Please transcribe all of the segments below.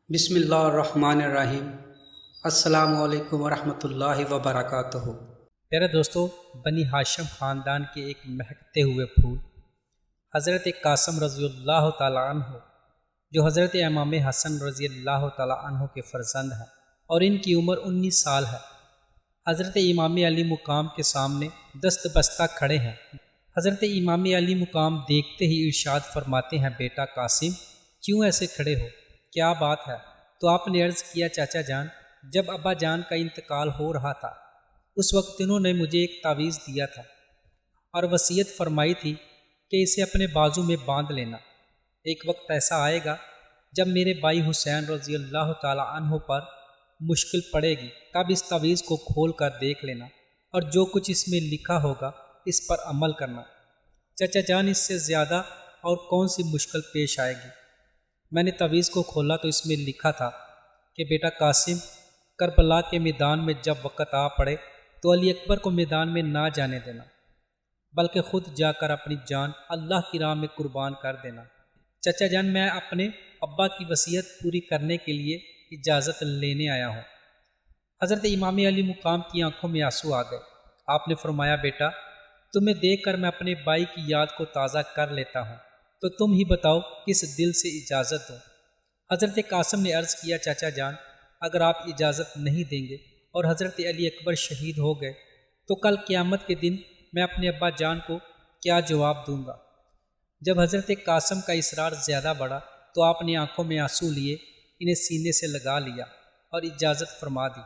بسم اللہ الرحمن الرحیم۔ السلام علیکم ورحمۃ اللہ وبرکاتہ۔ پیارے دوستو، بنی ہاشم خاندان کے ایک مہکتے ہوئے پھول حضرت قاسم رضی اللہ تعالیٰ عنہ، جو حضرت امام حسن رضی اللہ تعالیٰ عنہ کے فرزند ہیں اور ان کی عمر 19 سال ہے، حضرت امام علی مقام کے سامنے دست بستہ کھڑے ہیں۔ حضرت امام علی مقام دیکھتے ہی ارشاد فرماتے ہیں، بیٹا قاسم، کیوں ایسے کھڑے ہو؟ کیا بات ہے؟ تو آپ نے عرض کیا، چاچا جان، جب ابا جان کا انتقال ہو رہا تھا اس وقت انہوں نے مجھے ایک تعویذ دیا تھا اور وصیت فرمائی تھی کہ اسے اپنے بازو میں باندھ لینا۔ ایک وقت ایسا آئے گا جب میرے بھائی حسین رضی اللہ تعالیٰ عنہ پر مشکل پڑے گی، تب اس تعویذ کو کھول کر دیکھ لینا اور جو کچھ اس میں لکھا ہوگا اس پر عمل کرنا۔ چچا جان، اس سے زیادہ اور کون سی مشکل پیش آئے گی؟ میں نے تعویذ کو کھولا تو اس میں لکھا تھا کہ بیٹا قاسم، کربلا کے میدان میں جب وقت آ پڑے تو علی اکبر کو میدان میں نہ جانے دینا، بلکہ خود جا کر اپنی جان اللہ کی راہ میں قربان کر دینا۔ چچا جان، میں اپنے ابا کی وصیت پوری کرنے کے لیے اجازت لینے آیا ہوں۔ حضرت امام علی مقام کی آنکھوں میں آنسو آ گئے۔ آپ نے فرمایا، بیٹا، تمہیں دیکھ کر میں اپنے بھائی کی یاد کو تازہ کر لیتا ہوں، تو تم ہی بتاؤ کس دل سے اجازت دوں؟ حضرت قاسم نے عرض کیا، چاچا جان، اگر آپ اجازت نہیں دیں گے اور حضرت علی اکبر شہید ہو گئے تو کل قیامت کے دن میں اپنے ابا جان کو کیا جواب دوں گا؟ جب حضرت قاسم کا اصرار زیادہ بڑھا تو آپ نے آنکھوں میں آنسو لیے انہیں سینے سے لگا لیا اور اجازت فرما دی۔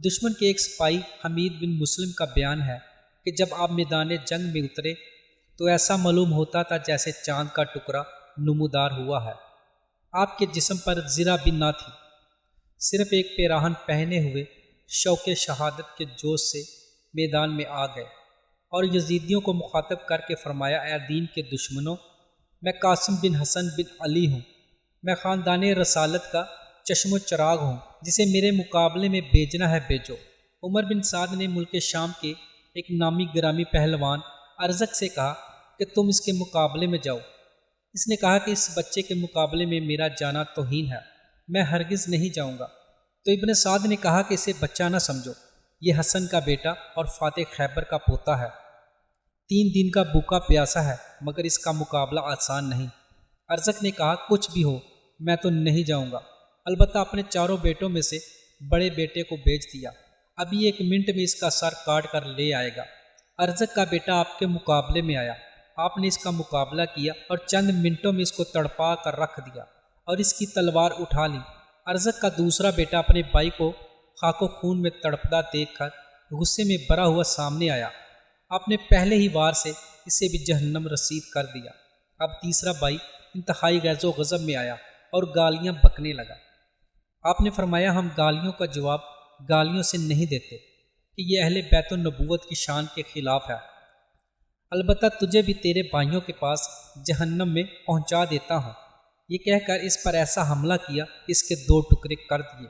دشمن کے ایک سپاہی حمید بن مسلم کا بیان ہے کہ جب آپ میدان جنگ میں اترے تو ایسا معلوم ہوتا تھا جیسے چاند کا ٹکڑا نمودار ہوا ہے۔ آپ کے جسم پر زرہ بھی نہ تھی، صرف ایک پیراہن پہنے ہوئے شوق شہادت کے جوش سے میدان میں آ گئے اور یزیدیوں کو مخاطب کر کے فرمایا، اے دین کے دشمنوں، میں قاسم بن حسن بن علی ہوں، میں خاندان رسالت کا چشم و چراغ ہوں، جسے میرے مقابلے میں بھیجنا ہے بھیجو۔ عمر بن سعد نے ملک شام کے ایک نامی گرامی پہلوان ارزق سے کہا کہ تم اس کے مقابلے میں جاؤ۔ اس نے کہا کہ اس بچے کے مقابلے میں میرا جانا توہین ہے، میں ہرگز نہیں جاؤں گا۔ تو ابن سعد نے کہا کہ اسے بچہ نہ سمجھو، یہ حسن کا بیٹا اور فاتح خیبر کا پوتا ہے، 3 دن کا بھوکا پیاسا ہے، مگر اس کا مقابلہ آسان نہیں۔ ارزق نے کہا، کچھ بھی ہو میں تو نہیں جاؤں گا، البتہ اپنے 4 بیٹوں میں سے بڑے بیٹے کو بھیج دیا، ابھی 1 منٹ میں اس کا سر کاٹ کر لے آئے گا۔ ارزق کا بیٹا آپ کے مقابلے میں آیا، آپ نے اس کا مقابلہ کیا اور چند منٹوں میں اس کو تڑپا کر رکھ دیا اور اس کی تلوار اٹھا لی۔ ارزق کا دوسرا بیٹا اپنے بھائی کو خاک و خون میں تڑپتا دیکھ کر غصے میں بھرا ہوا سامنے آیا، آپ نے پہلے ہی وار سے اسے بھی جہنم رسید کر دیا۔ اب تیسرا بھائی انتہائی غیظ و غضب میں آیا اور گالیاں بکنے لگا۔ آپ نے فرمایا، ہم گالیوں کا جواب گالیوں سے نہیں دیتے کہ یہ اہل بیت النبوت کی شان کے خلاف ہے، البتہ تجھے بھی تیرے بھائیوں کے پاس جہنم میں پہنچا دیتا ہوں۔ یہ کہہ کر اس پر ایسا حملہ کیا کہ اس کے 2 ٹکڑے کر دیے۔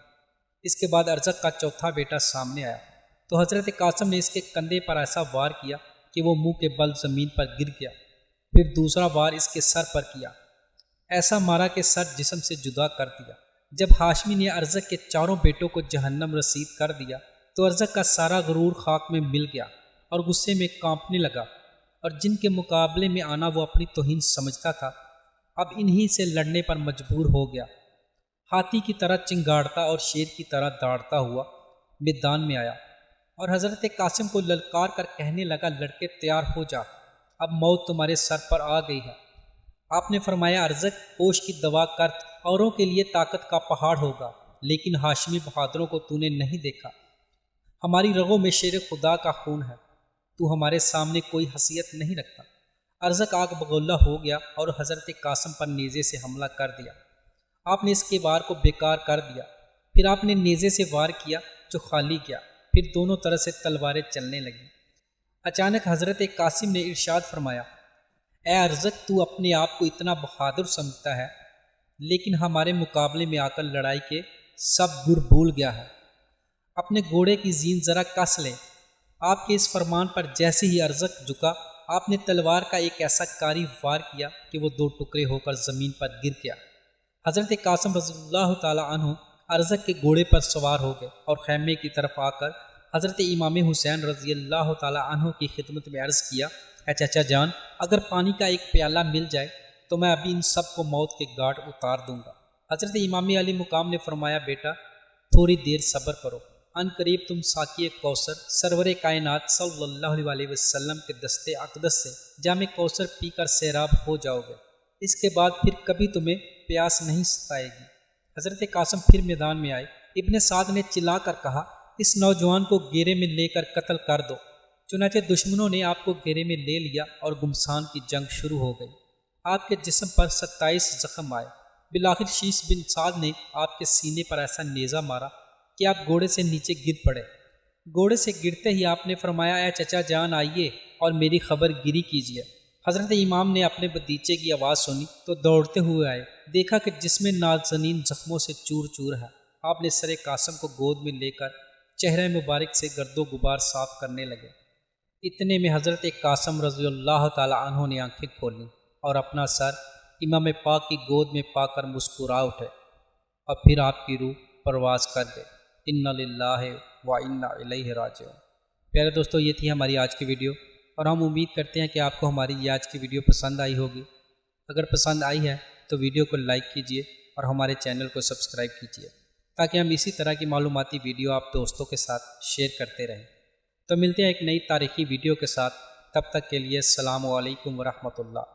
اس کے بعد ارزق کا چوتھا بیٹا سامنے آیا تو حضرت قاسم نے اس کے کندھے پر ایسا وار کیا کہ وہ منہ کے بل زمین پر گر گیا، پھر دوسرا وار اس کے سر پر کیا، ایسا مارا کہ سر جسم سے جدا کر دیا۔ جب ہاشمی نے ارزق کے 4 بیٹوں کو جہنم رسید کر دیا تو ارزق کا سارا غرور خاک میں مل گیا اور غصے میں کانپنے لگا، اور جن کے مقابلے میں آنا وہ اپنی توہین سمجھتا تھا اب انہی سے لڑنے پر مجبور ہو گیا۔ ہاتھی کی طرح چنگاڑتا اور شیر کی طرح داڑتا ہوا میدان میں آیا اور حضرت قاسم کو للکار کر کہنے لگا، لڑکے تیار ہو جا، اب موت تمہارے سر پر آ گئی ہے۔ آپ نے فرمایا، ارزق، ہوش کی دوا کر، اوروں کے لیے طاقت کا پہاڑ ہوگا لیکن ہاشمی بہادروں کو تو نے نہیں دیکھا، ہماری رگوں میں شیر خدا کا خون ہے، تو ہمارے سامنے کوئی حیثیت نہیں رکھتا۔ ارزق آگ بگولہ ہو گیا اور حضرت قاسم پر نیزے سے حملہ کر دیا۔ آپ نے اس کے وار کو بیکار کر دیا، پھر آپ نے نیزے سے وار کیا جو خالی گیا، پھر دونوں طرف سے تلواریں چلنے لگیں۔ اچانک حضرت قاسم نے ارشاد فرمایا، اے ارزق، تو اپنے آپ کو اتنا بہادر سمجھتا ہے لیکن ہمارے مقابلے میں آ کر لڑائی کے سب گر بھول گیا ہے، اپنے گھوڑے کی زین ذرا کس لے۔ آپ کے اس فرمان پر جیسے ہی ارزق جھکا، آپ نے تلوار کا ایک ایسا کاری وار کیا کہ وہ 2 ٹکڑے ہو کر زمین پر گر گیا۔ حضرت قاسم رضی اللہ تعالیٰ عنہ ارزق کے گھوڑے پر سوار ہو گئے اور خیمے کی طرف آ کر حضرت امام حسین رضی اللہ تعالیٰ عنہ کی خدمت میں عرض کیا، اے چچا جان، اگر پانی کا ایک پیالہ مل جائے تو میں ابھی ان سب کو موت کے گھاٹ اتار دوں گا۔ حضرت امام علی مقام نے فرمایا، بیٹا تھوڑی دیر صبر کرو، ان قریب تم ساقی کوثر سرور کائنات صلی اللہ علیہ وسلم کے دستے اقدس سے جام کوثر پی کر سیراب ہو جاؤ گے، اس کے بعد پھر کبھی تمہیں پیاس نہیں ستائے گی۔ حضرت قاسم پھر میدان میں آئے۔ ابن سعد نے چلا کر کہا، اس نوجوان کو گھیرے میں لے کر قتل کر دو۔ چنانچہ دشمنوں نے آپ کو گھیرے میں لے لیا اور گمسان کی جنگ شروع ہو گئی۔ آپ کے جسم پر 27 زخم آئے۔ بالآخر شیش بن سعد نے آپ کے سینے پر ایسا نیزہ مارا کہ آپ گھوڑے سے نیچے گر پڑے۔ گھوڑے سے گرتے ہی آپ نے فرمایا، اے چچا جان آئیے اور میری خبر گیری کیجیے۔ حضرت امام نے اپنے بتیجے کی آواز سنی تو دوڑتے ہوئے آئے، دیکھا کہ جسم نازنین زخموں سے چور چور ہے۔ آپ نے سر قاسم کو گود میں لے کر چہرہ مبارک سے گرد و غبار صاف کرنے لگے۔ اتنے میں حضرت قاسم رضی اللہ تعالیٰ عنہ نے آنکھیں کھولیں اور اپنا سر امام پاک کی گود میں پا کر مسکرا اٹھے، اور پھر آپ کی روح پرواز کر گئے۔ انا للہ و انا الیہ راجعون۔ پیارے دوستو، یہ تھی ہماری آج کی ویڈیو، اور ہم امید کرتے ہیں کہ آپ کو ہماری یہ آج کی ویڈیو پسند آئی ہوگی۔ اگر پسند آئی ہے تو ویڈیو کو لائک کیجیے اور ہمارے چینل کو سبسکرائب کیجیے، تاکہ ہم اسی طرح کی معلوماتی ویڈیو آپ دوستوں کے ساتھ شیئر کرتے رہیں۔ تو ملتے ہیں ایک نئی تاریخی ویڈیو کے ساتھ، تب تک کے لیے السلام علیکم ورحمۃ اللہ۔